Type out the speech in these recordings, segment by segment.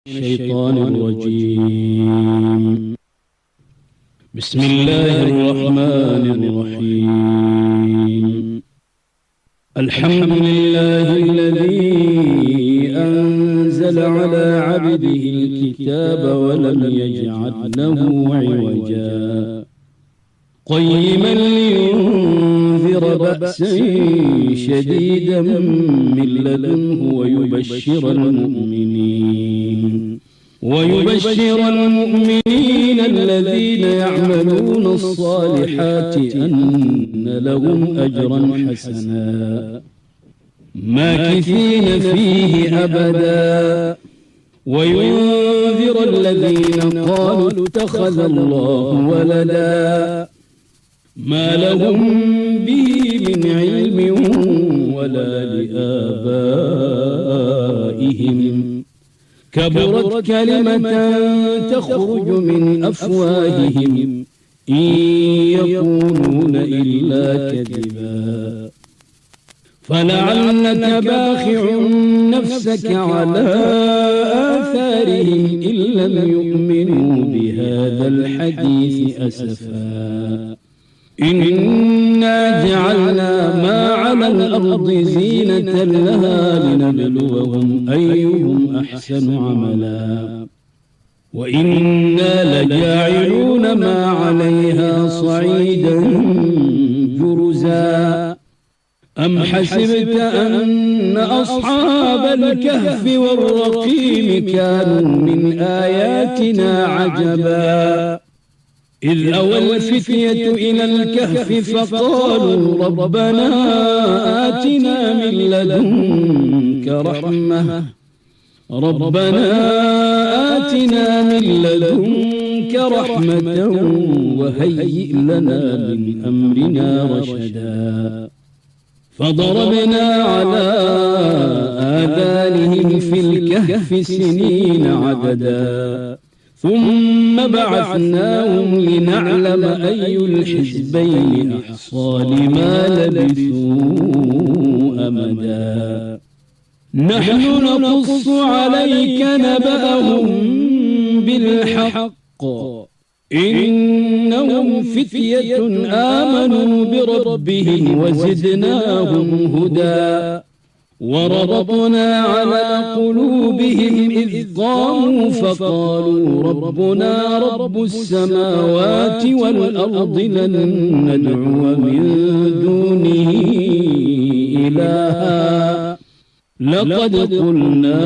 الشيطان الرجيم. بسم الله الرحمن الرحيم. الحمد لله الذي أنزل على عبده الكتاب ولم يجعل له عوجا قيما لينذر بأسا شديدا من لدنه ويبشر المؤمنين الذين يعملون الصالحات أن لهم أجرا حسنا ماكثين فيه أبدا وينذر الذين قالوا اتخذ الله ولدا ما لهم به من علم ولا لآبائهم كبرت كلمة تخرج من أفواههم إن يقولون إلا كذبا فلعلك باخع نفسك على آثارهم إن لم يؤمنوا بهذا الحديث أسفا إنا جعلنا ما على الأرض زينة لها لنبلوهم أيهم أحسن عملا وإنا لجاعلون ما عليها صعيدا جرزا أم حسبت أن أصحاب الكهف والرقيم كانوا من آياتنا عجبا إذ أوى الفتية إلى الكهف فقالوا ربنا آتنا من لدنك رحمة وهيئ لنا من أمرنا رشدا فضربنا على آذانهم في الكهف سنين عددا ثم بعثناهم لنعلم أي الحزبين أحصى لما لبثوا أمدا نحن نقص عليك نبأهم بالحق إنهم فتية آمنوا بربهم وزدناهم هدى وربطنا على قلوبهم إذ قاموا فقالوا ربنا رب السماوات والأرض لن ندعو من دونه إلها لقد قلنا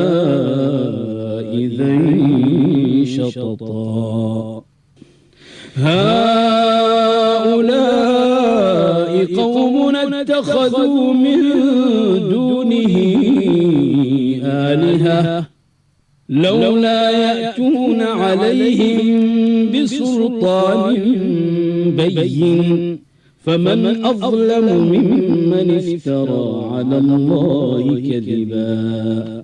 إذا شططا هؤلاء قومنا اتخذوا من دونه آلهة لولا يأتون عليهم بسلطان بين فمن أظلم ممن افترى على الله كذبا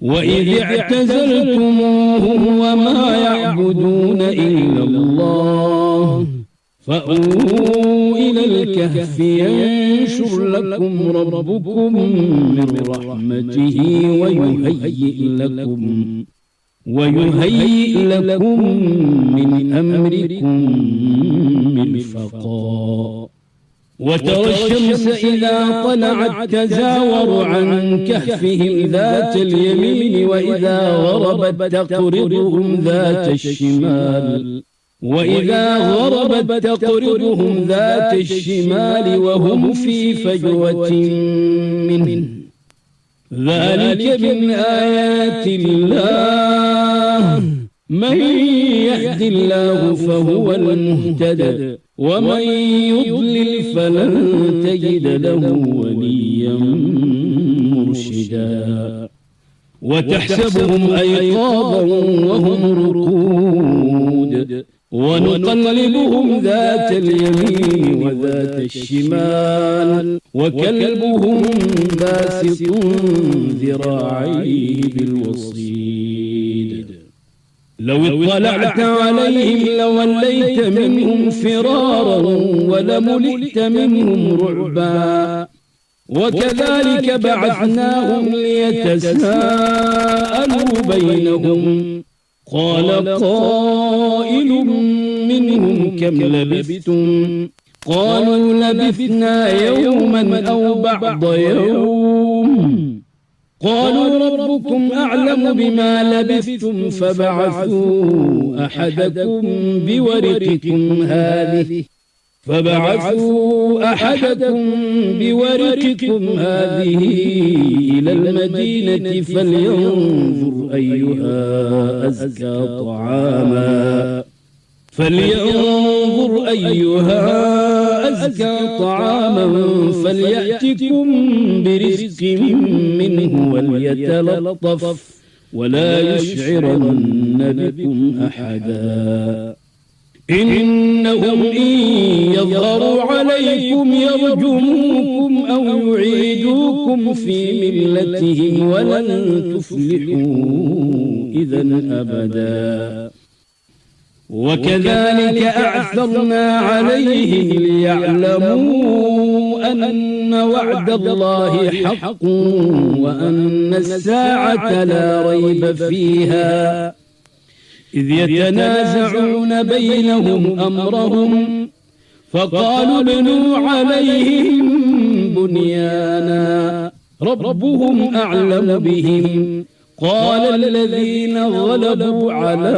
وإذ اعتزلتموهم وما يعبدون إلا الله فأووا إلى الكهف ينشر لكم ربكم من رحمته ويهيئ لكم من أمركم مرفقا وترى الشمس إذا طلعت تزاور عن كهفهم ذات اليمين وإذا غربت تقرضهم ذات الشمال وهم في فجوة منه ذلك من آيات الله من يهد الله فهو المهتد ومن يضلل فلن تجد له وليا مرشدا وتحسبهم أيقاظا وهم رقود ونقلبهم ذات اليمين وذات الشمال وكلبهم باسط ذراعيه بالوصيد لو اطلعت عليهم لوليت منهم فرارا ولملئت منهم رعبا وكذلك بعثناهم ليتساءلوا بينهم قال قائل منهم كم لبثتم قالوا لبثنا يوما أو بعض يوم قالوا ربكم أعلم بما لبثتم فبعثوا أحدكم بورقكم هذه إلى المدينة فلينظر أيها أزكى طعاما فليأتكم برزق منه وليتلطف ولا يشعرن بكم أحدا إنهم إن يظهروا عليكم يرجموكم أو يعيدوكم في ملتهم ولن تفلحوا إذا أبدا وكذلك أعثرنا عليهم ليعلموا أن وعد الله حق وأن الساعة لا ريب فيها إذ يتنازعون بينهم أمرهم فقالوا ابنوا عليهم بنيانا ربهم أعلم بهم قال الذين غلبوا على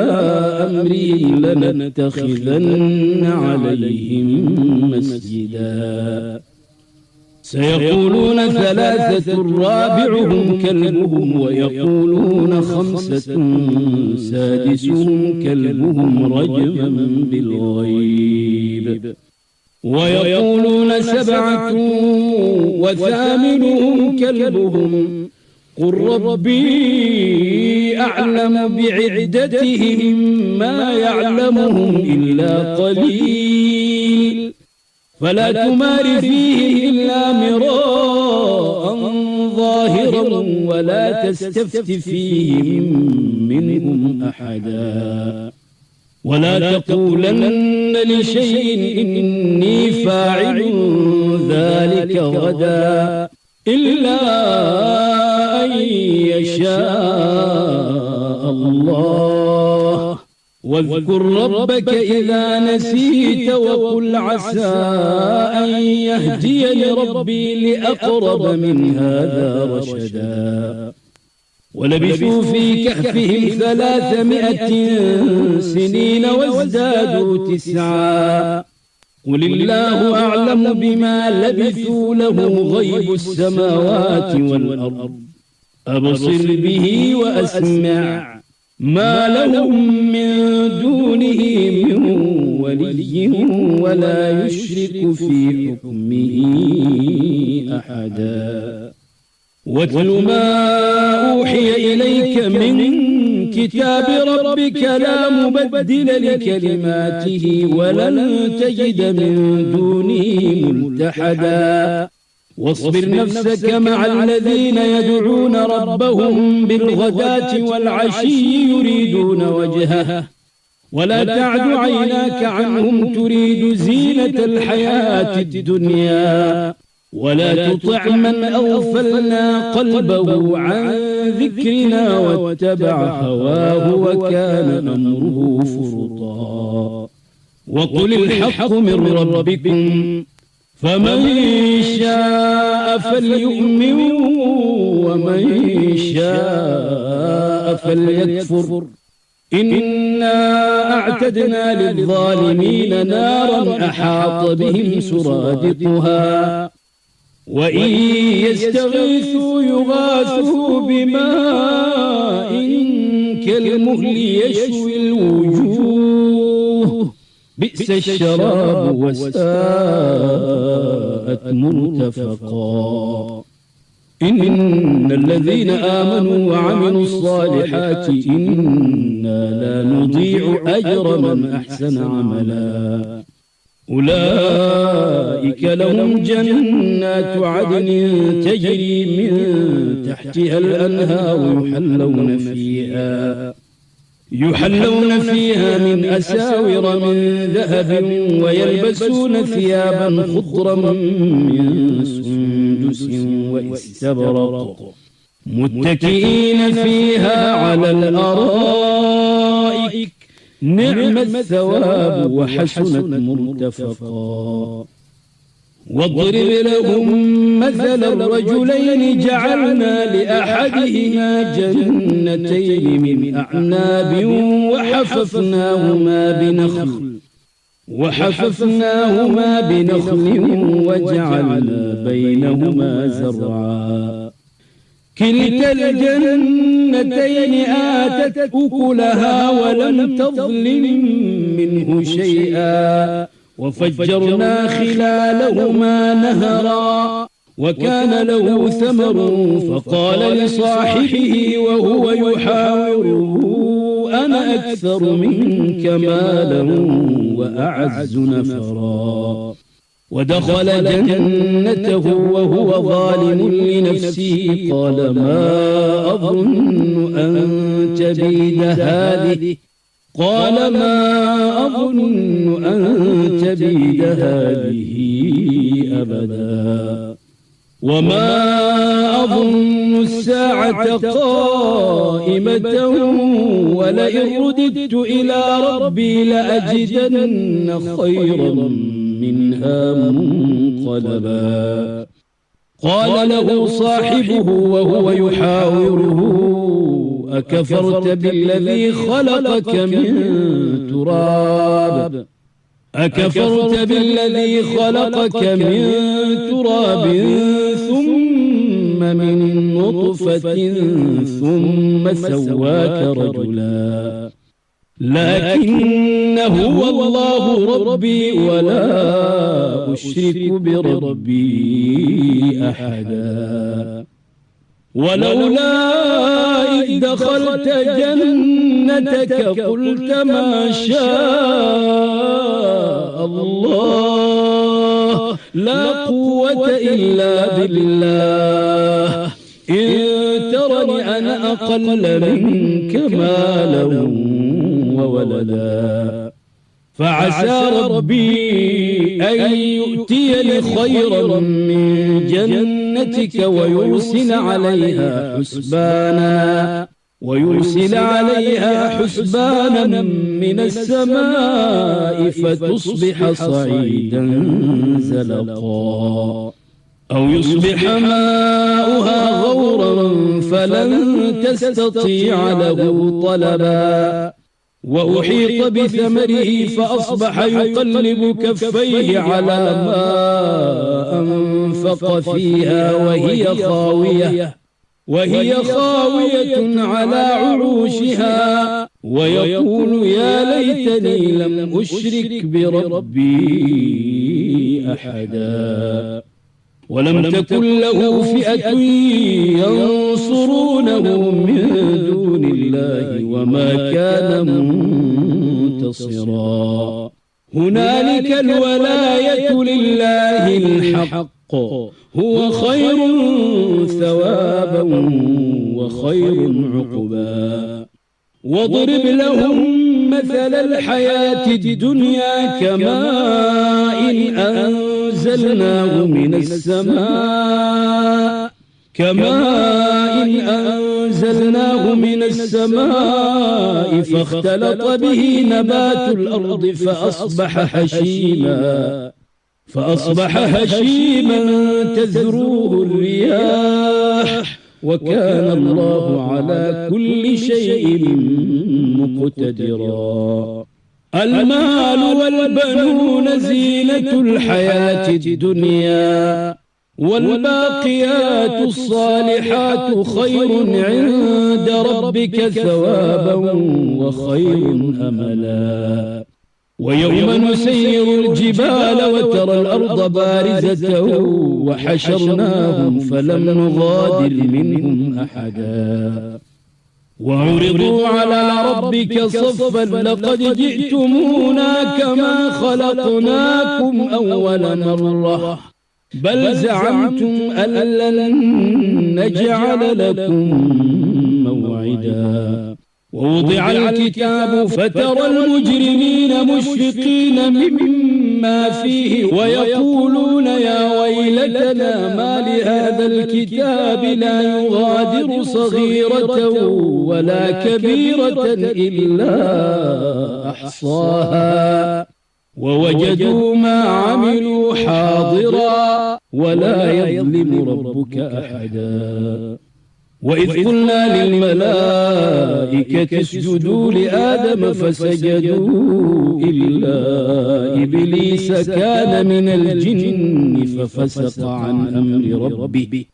أمرهم لنتخذن عليهم مسجدا سيقولون ثلاثة رابعهم كلبهم ويقولون خمسة سادسهم كلبهم رجما بالغيب ويقولون سبعة وثامنهم كلبهم قل ربي أعلم بعدتهم ما يعلمهم إلا قليل فلا تمار فيه إلا مراء ظاهرا ولا تستفت فيهم منهم أحدا ولا تقولن لشيء إني فاعل ذلك غدا إلا أن يشاء الله واذكر ربك إذا نسيت وقل عسى أن يهديني ربي لأقرب من هذا رشدا ولبثوا في كهفهم 300 سنين وازدادوا 9 قل الله أعلم بما لبثوا له غيب السماوات والأرض أبصر به وأسمع ما لهم من دونه من ولي ولا يشرك في حكمه أحدا واتل ما أوحي إليك من كتاب ربك لا مبدل لكلماته ولن تجد من دونه ملتحدا واصبر نفسك مع الذين يدعون ربهم بالغداة والعشي يريدون وجهه ولا تعد عيناك عنهم تريد زينة الحياة الدنيا ولا تطع من أغفلنا قلبه عن ذكرنا واتبع هواه وكان أمره فرطا وقل الحق من ربكم فمن شاء فليؤمن ومن شاء فليكفر إنا أعتدنا للظالمين نارا أحاط بهم سرادقها وإن يستغيثوا يغاثوا بماء كالمهل يشوي الوجوه بئس الشراب وساءت مرتفقا إن الذين آمنوا وعملوا الصالحات إنا لا نضيع أجر من أحسن عملا أولئك لهم جنات عدن تجري من تحتها الأنهار يحلون فيها من أساور من ذهب ويلبسون ثيابا خضرا من سندس واستبرق متكئين فيها على الأرائك نعم الثواب وحسنت مرتفقا. واضرب لهم مثل الرجلين جعلنا لأحدهما جنتين من أعناب وحففناهما بنخل وجعلنا بينهما زرعا كلتا الجنتين آتت أكلها ولم تظلم منه شيئا وفجرنا خلالهما نهرا وكان له ثمر فقال لصاحبه وهو يحاوره أنا أكثر منك مالا وأعز نفرا. ودخل جنته وهو ظالم لنفسه قال ما أظن أن تبيد هذه أبدا وما أظن الساعة قائمة ولئن رددت إلى ربي لأجدن خيرا منها منقلبا. قال له صاحبه وهو يحاوره أكفرت بالذي خلقك من تراب ثم من نطفة ثم سواك رجلا لكن هو الله ربي ولا أشرك بربي أحدا. ولولا إذ دخلت جنتك قلت ما شاء الله لا قوة إلا بالله إن ترني أنا أقل منك مالا وولدا فعسى ربي أن يؤتيني خيرا من جنتك ويرسل عليها حسبانا من السماء فتصبح صعيدا زلقا أو يصبح ماؤها غورا فلن تستطيع له طلبا. وأحيط بثمره فأصبح يقلب كفيه على ما أنفق فيها وهي خاوية على عروشها ويقول يا ليتني لم أشرك بربي أحدا. ولم تكن له فئة ينصرونه من دون الله وما كان منتصرا. هنالك الولاية لله الحق هو خير ثوابا وخير عقبا. واضرب لهم مثل الحياة الدنيا كماء أنزلناه من السماء فاختلط به نبات الأرض فأصبح هشيما تذروه الرياح وكان الله على كل شيء مقتدرا. المال والبنون زينة الحياة الدنيا والباقيات الصالحات خير عند ربك ثوابا وخير أملا. ويوم نسير الجبال وترى الأرض بارزة وحشرناهم فلم نغادر منهم أحدا. وعرضوا على ربك صفا لقد جئتمونا كما خلقناكم أول مرة بل زعمتم أن لن نجعل لكم موعدا. ووضع الكتاب فترى المجرمين مشفقين مما فيه ويقولون يا ويلتنا ما لهذا الكتاب لا يغادر صغيرة ولا كبيرة إلا أحصاها ووجدوا ما عملوا حاضرا ولا يظلم ربك أحدا. وإذ قلنا للملائكة اسجدوا لآدم فسجدوا إلا إبليس كان من الجن ففسق عن أمر ربه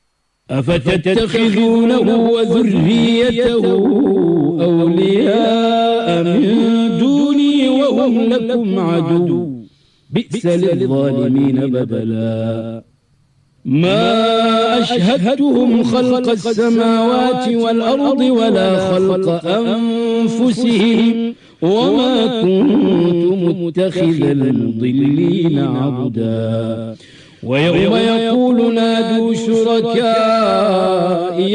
أفتتخذونه وذريته أولياء من دوني وهم لكم عدو بئس للظالمين بدلا. ما أشهدتهم خلق السماوات والأرض ولا خلق أنفسهم وما كنت متخذ المضلين عبدا. ويوم يقول نادوا شركائي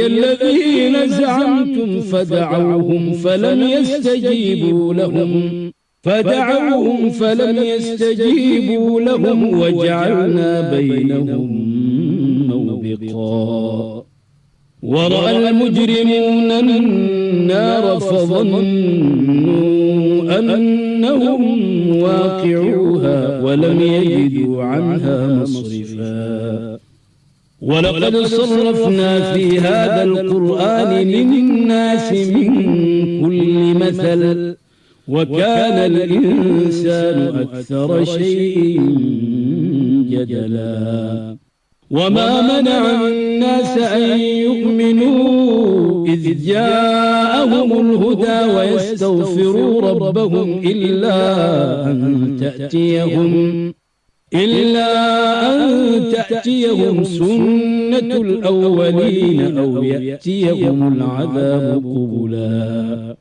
الذين زعمتم فدعوهم فلم يستجيبوا لهم وجعلنا بينهم موبقا. ورأى المجرمون النار فظنوا أنهم واقعوها ولم يجدوا عنها مصرفا. ولقد صرفنا في هذا القرآن للناس من كل مثل وكان الإنسان أكثر شيء جدلا. وما منع الناس أن يؤمنوا إذ جاءهم الهدى ويستغفروا ربهم إلا أن تأتيهم سنة الأولين أو يأتيهم العذاب قبلا.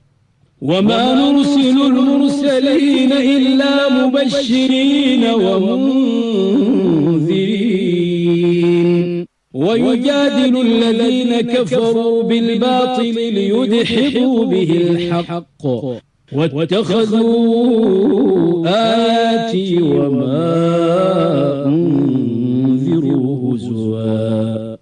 وما نرسل المرسلين إلا مبشرين ومنذرين ويجادل الذين كفروا بالباطل ليدحضوا به الحق واتخذوا آياتي وما أنذروا هزوا.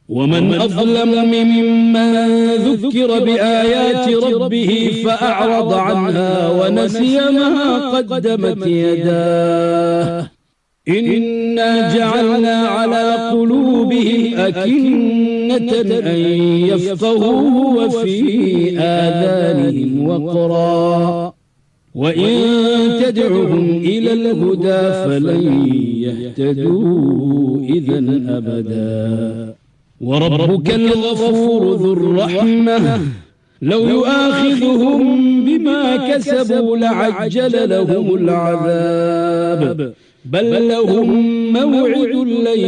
ومن أظلم ممن ذكر بآيات ربه فأعرض عنها ونسي ما قدمت يداه إنا جعلنا على قلوبهم أكنة أن يفقهوه وفي آذانهم وقرا وإن تدعهم إلى الهدى فلن يهتدوا إذا أبدا. وربك الغفور ذو الرحمة لو يؤاخذهم بما كسبوا لعجل لهم العذاب بل لهم موعد لن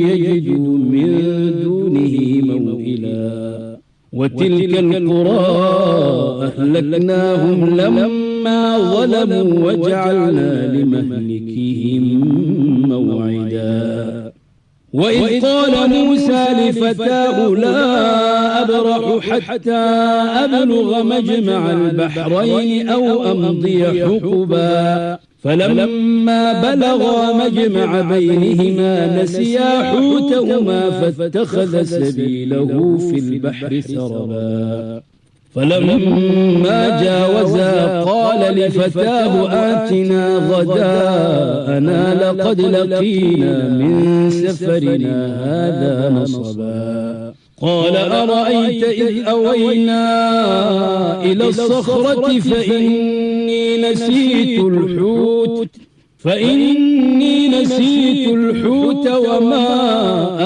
يجدوا من دونه موئلا. وتلك القرى أهلكناهم لما ظلموا وجعلنا لمهلكهم موعدا. وإذ قال موسى لفتاه لا أبرح حتى أبلغ مجمع البحرين أو أمضي حقبا فلما بلغا مجمع بينهما نسيا حوتهما فاتخذ سبيله في البحر سربا. فلما جاوزا قال لفتاه آتنا غداءنا لقد لقينا من سفرنا هذا نصبا. قال أرأيت إذ أوينا إلى الصخرة فإني نسيت الحوت وما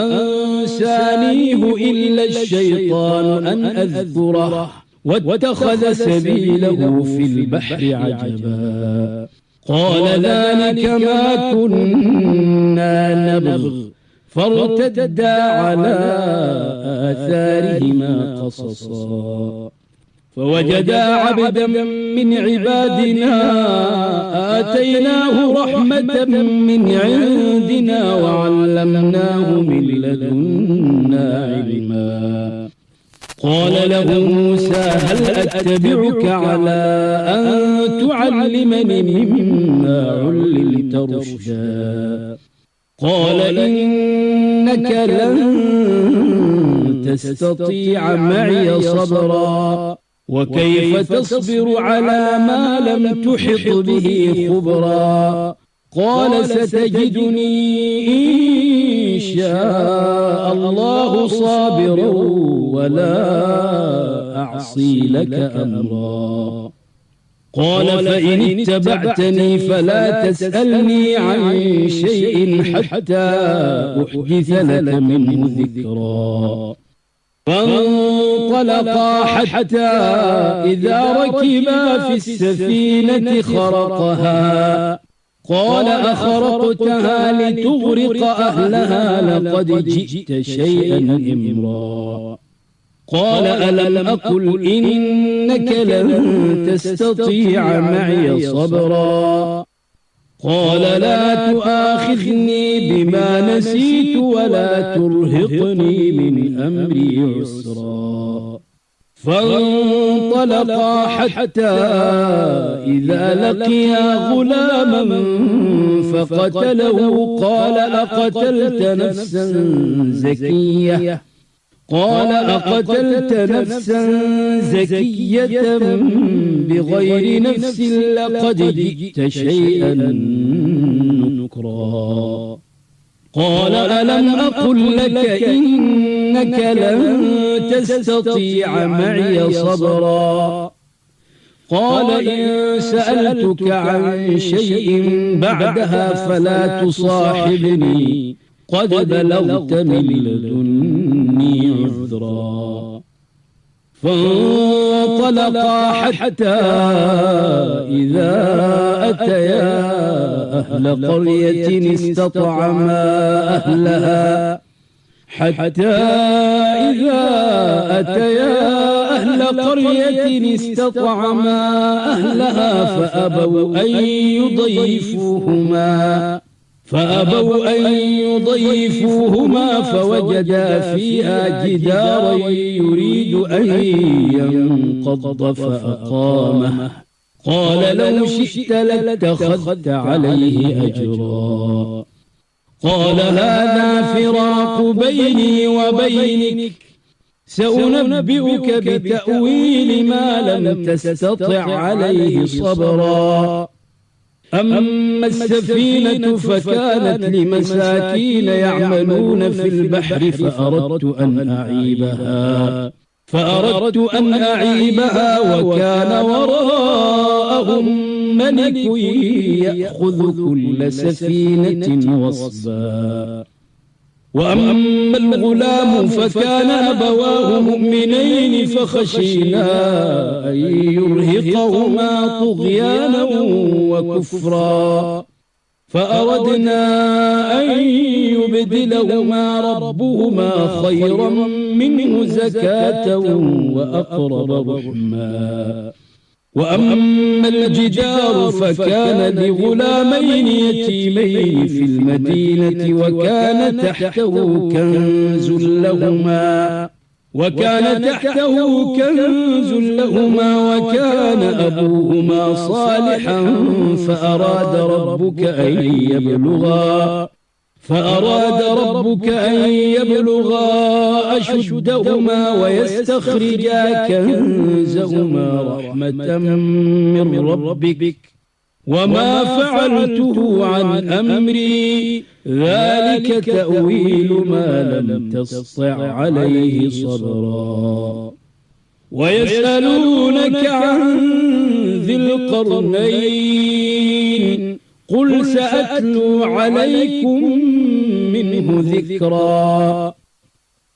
أنسانيه إلا الشيطان أن أذكره واتخذ سبيله في البحر عجبا. قال ذلك ما كنا نبغ فارتدا على آثارهما قصصا. فوجدا عبدا من عبادنا آتيناه رحمة من عندنا وعلمناه من لدنا علما. قال له موسى هل أتبعك على أن تعلمني مما علمت رشدا قال إنك لن تستطيع معي صبرا وكيف تصبر على ما لم تحط به خبرا قال ستجدني إن شاء الله صابرا ولا أعصي لك أمرا قال فإن اتبعتني فلا تسألني عن شيء حتى أحدث لك منه ذكرا فانطلقا حتى إذا ركبا في السفينة خرقها قال أخرقتها لتغرق أهلها لقد جئت شيئا إمرا قال ألم أقل إنك لن تستطيع معي صبرا قال لا تؤاخذني بما نسيت ولا ترهقني من أمري عسرا فانطلقا حتى إذا لقيا غلاما فقتله قال أقتلت نفسا زكية بغير نفس لقد جئت شيئا نكرا قال ألم أقل لك إنك لن تستطيع معي صبرا قال إن سألتك عن شيء بعدها فلا تصاحبني قد بلغت من لدني عذرا فانطلقا حتى إذا أتيا أهل قرية استطعما أهلها فأبوا أن يضيفوهما فوجدا فيها جدارا يريد أن ينقض فأقامه قال لو شئت لاتخذت عليه أجرا قال هذا فراق بيني وبينك سأنبئك بتأويل ما لم تستطع عليه صبرا أما السفينة فكانت لمساكين يعملون في البحر فأردت أن أعيبها وكان وراءهم ملك يأخذ كل سفينة غصبا وأما الغلام فكان أبواه مؤمنين فخشينا أن يرهقهما طغيانا وكفرا فأردنا أن يبدلهما ربهما خيرا منه زكاة وأقرب رحما وأما الجدار فكان لغلامين يتيمين في المدينة وكان تحته كنز لهما وكان أبوهما صالحا فأراد ربك أن يبلغا أشدهما ويستخرجا كنزهما رحمة من ربك وما فعلته عن أمري ذلك تأويل ما لم تسطع عليه صبرا ويسألونك عن ذي القرنين قل سأتلو عليكم منه ذكرا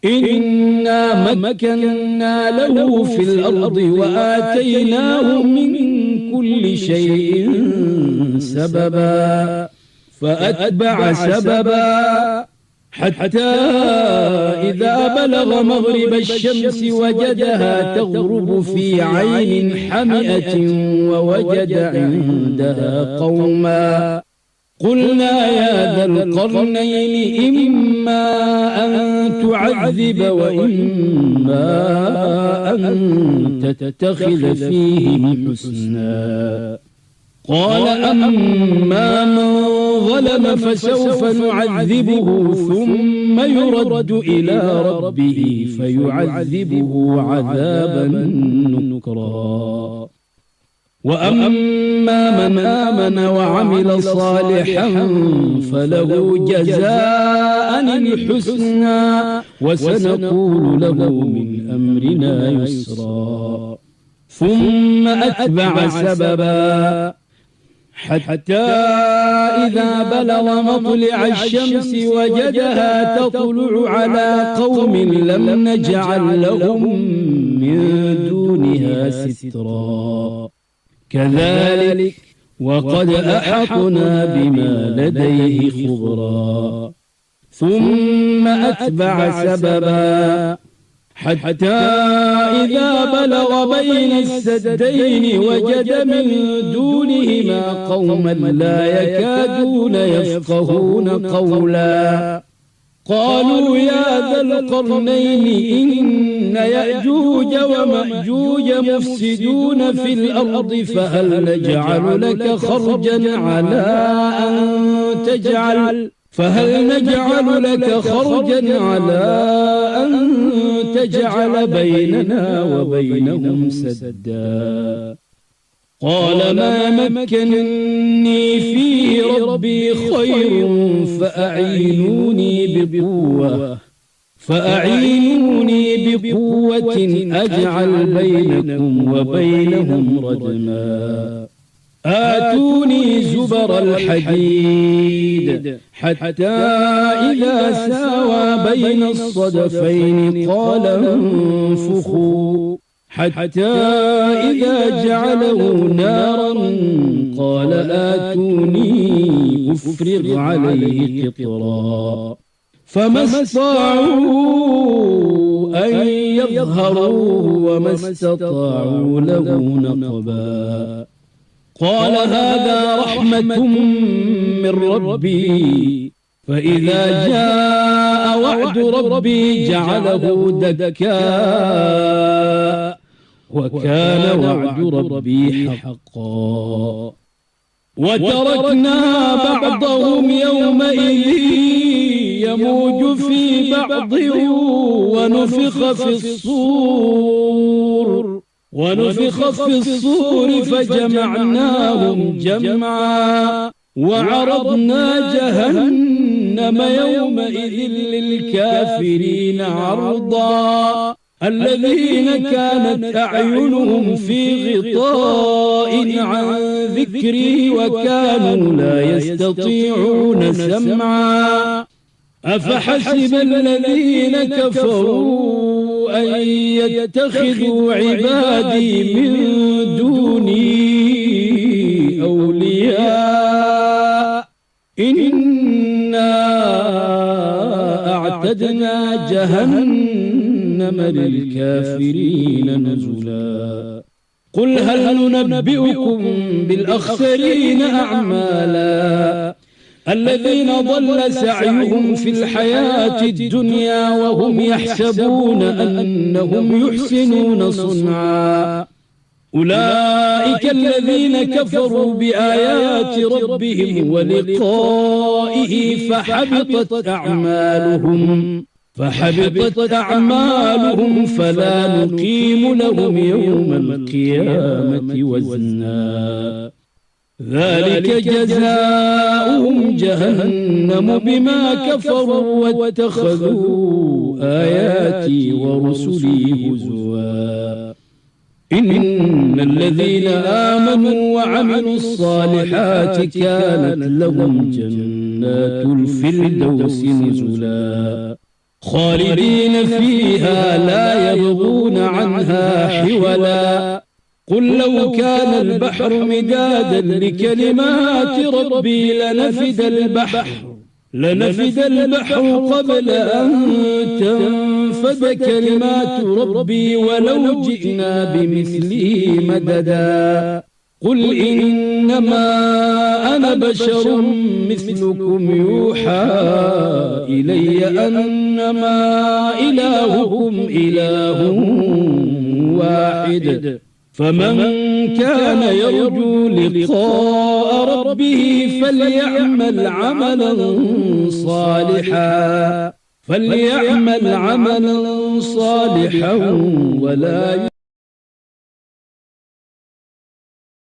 إنا مكنا له في الأرض وآتيناه من كل شيء سببا فأتبع سببا حتى إذا بلغ مغرب الشمس وجدها تغرب في عين حمئة ووجد عندها قوما قلنا يا ذا القرنين إما أن تعذب وإما أن تتخذ فيهم حسنا قال أما من ظلم فسوف نعذبه ثم يرد إلى ربه فيعذبه عذابا نكرا وأما من آمن وعمل صالحا فله جزاء الحسنى وسنقول له من أمرنا يسرا ثم أتبع سببا حتى إذا بلغ مطلع الشمس وجدها تطلع على قوم لم نجعل لهم من دونها سترا كذلك وقد أحطنا بما لديه خبرا ثم أتبع سببا حتى إذا بلغ بين السدين وجد من دونهما قوما لا يكادون يفقهون قولا قالوا يا ذا القرنين إن يأجوج ومأجوج مفسدون في الأرض فهل نجعل لك خرجا على أن تجعل بيننا وبينهم سدا قال ما مكنني فيه ربي خير فأعينوني بقوة أجعل بينكم وبينهم ردما آتوني زبر الحديد حتى إذا ساوى بين الصدفين قال انفخوا حتى إذا جعله نارا قال آتوني أفرغ عليه قطرا فما استطاعوا أن يظهروه وما استطاعوا له نقبا قال هذا رحمة من ربي فإذا جاء وعد ربي جعله دكا وكان وعد ربي حقا وتركنا بعضهم يومئذ يموج في بعض ونفخ في الصور فجمعناهم جمعا وعرضنا جهنم يومئذ للكافرين عرضا الذين كانت أعينهم في غطاء عن ذكري وكانوا لا يستطيعون سمعا أفحسب الذين كفروا أن يتخذوا عبادي من دوني أولياء إنا أعتدنا جهنم للكافرين نزلا قل هل ننبئكم بالأخسرين أعمالا الذين ضل سعيهم في الحياة الدنيا وهم يحسبون أنهم يحسنون صنعا أولئك الذين كفروا بآيات ربهم ولقائه فحبطت أعمالهم فلا نقيم لهم يوم القيامة وزنا ذلك جزاؤهم جهنم بما كفروا واتخذوا آياتي ورسلي هزوا إن الذين آمنوا وعملوا الصالحات كانت لهم جنات الفردوس نزلا خالدين فيها لا يبغون عنها حولا قل لو كان البحر مدادا لكلمات ربي لنفد البحر قبل أن تنفد كلمات ربي ولو جئنا بمثله مددا قل إنما أنا بشر مثلكم يوحى إلي أنما إلهكم إله واحد فمن كان يرجو لقاء ربه فليعمل عملا صالحا ولا